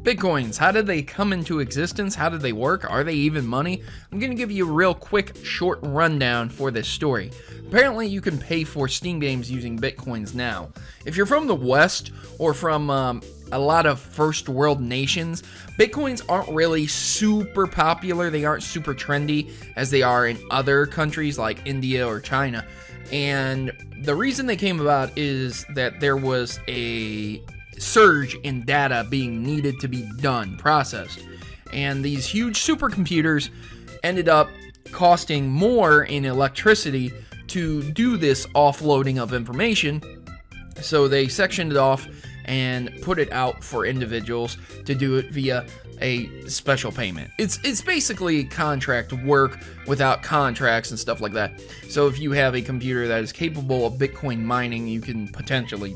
Bitcoins, how did they come into existence? How did they work? Are they even money? I'm going to give you a real quick, short rundown for this story. Apparently, you can pay for Steam games using Bitcoins now. If you're from the West or from a lot of first world nations, Bitcoins aren't really super popular. They aren't super trendy as they are in other countries like India or China. And the reason they came about is that there was a surge in data being needed to be processed. And these huge supercomputers ended up costing more in electricity to do this offloading of information. So they sectioned it off and put it out for individuals to do it via a special payment. It's basically contract work without contracts and stuff like that. So if you have a computer that is capable of Bitcoin mining, you can potentially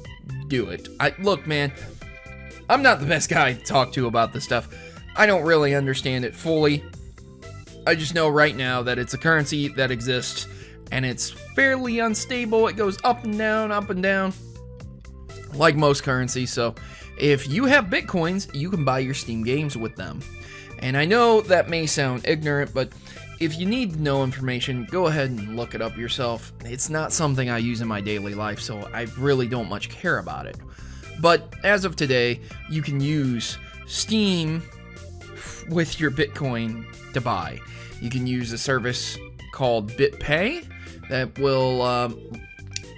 do it. Look, man, I'm not the best guy to talk to about this stuff. I don't really understand it fully. I just know right now that it's a currency that exists and it's fairly unstable. It goes up and down, like most currencies. So if you have Bitcoins, you can buy your Steam games with them. And I know that may sound ignorant, but if you need to know information, go ahead and look it up yourself. It's not something I use in my daily life, so I really don't much care about it. But as of today, you can use Steam with your Bitcoin to buy. You can use a service called BitPay that will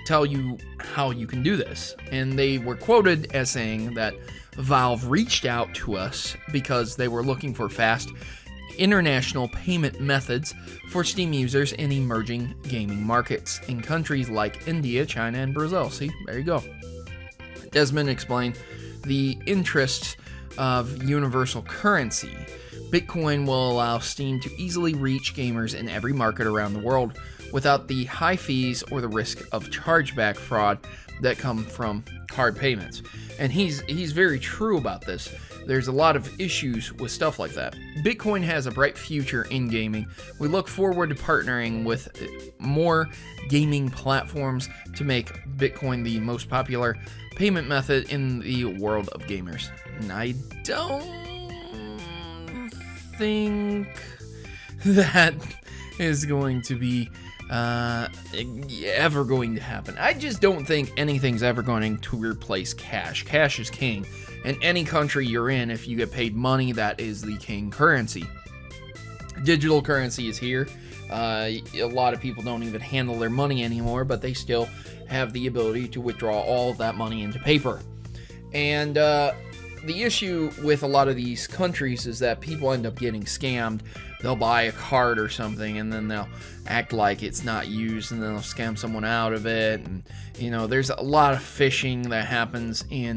tell you how you can do this. And they were quoted as saying that Valve reached out to us because they were looking for fast international payment methods for Steam users in emerging gaming markets in countries like India, China, and Brazil. See, there you go. Desmond explained the interests of universal currency. Bitcoin will allow Steam to easily reach gamers in every market around the world without the high fees or the risk of chargeback fraud that come from card payments. And he's very true about this. There's a lot of issues with stuff like that. Bitcoin has a bright future in gaming. We look forward to partnering with more gaming platforms to make Bitcoin the most popular payment method in the world of gamers. And I don't think that is going to be ever going to happen. I just don't think anything's ever going to replace cash. Cash is king. In any country you're in, if you get paid money, that is the king currency. Digital currency is here. A lot of people don't even handle their money anymore, but they still have the ability to withdraw all of that money into paper. And the issue with a lot of these countries is that people end up getting scammed. They'll buy a card or something, and then they'll act like it's not used, and then they'll scam someone out of it. And, you know, there's a lot of phishing that happens in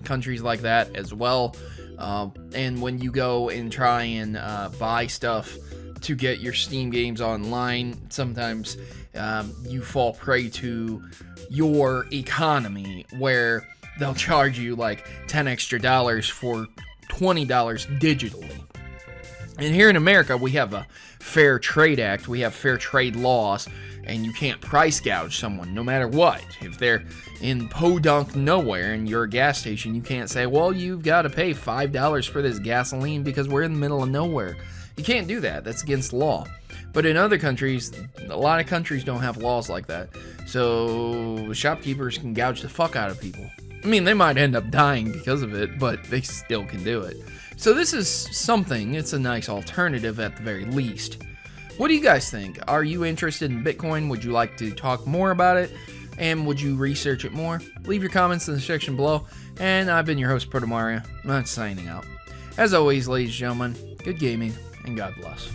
countries like that as well. And when you go and try and buy stuff to get your Steam games online, sometimes you fall prey to your economy, where they'll charge you like $10 extra for $20 digitally. And here in America, we have a Fair Trade Act. We have fair trade laws, and you can't price gouge someone no matter what. If they're in podunk nowhere and you're a gas station, you can't say, well, you've got to pay $5 for this gasoline because we're in the middle of nowhere. You can't do that. That's against law. But in other countries, a lot of countries don't have laws like that. So shopkeepers can gouge the fuck out of people. I mean, they might end up dying because of it, but they still can do it. So this is something. It's a nice alternative at the very least. What do you guys think? Are you interested in Bitcoin? Would you like to talk more about it? And would you research it more? Leave your comments in the section below. And I've been your host, Protomario. I'm signing out. As always, ladies and gentlemen, good gaming, and God bless.